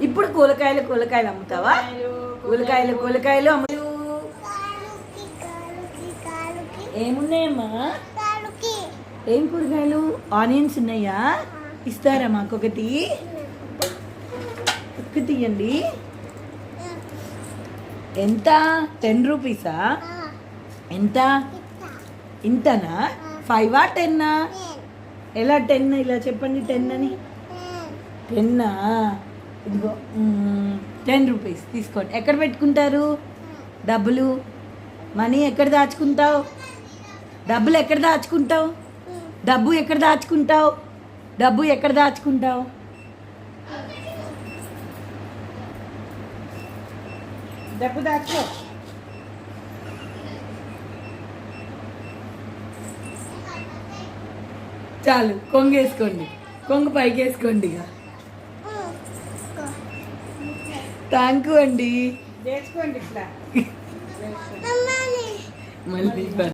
ఇప్పుడు కూలకాయలు అమ్ముతావా? కూలకాయలు అమ్ము. ఏమున్నాయమ్మా? ఏం కూరగాయలు? ఆనియన్స్ ఉన్నాయా? ఇస్తారా మాకు ఒకటి? ఇవ్వండి. ఎంత? 10 రూపీసా? ఎంత? ఇంతనా? 5 10? ఎలా 10? ఇలా చెప్పండి 10 అని. 10 ఇదిగో 10 రూపీస్ తీసుకోండి. ఎక్కడ పెట్టుకుంటారు డబ్బులు? మనీ ఎక్కడ దాచుకుంటావు? డబ్బులు ఎక్కడ దాచుకుంటావు? డబ్బు ఎక్కడ దాచుకుంటావు? డబ్బు ఎక్కడ దాచుకుంటావు? డబ్బు దాచుకో. చాలు, కొంగేసుకోండి. కొంగు పైకి వేసుకోండి. ఇక థ్యాంక్ యూ అండి. చేసుకోండి ఇట్లా మళ్ళీ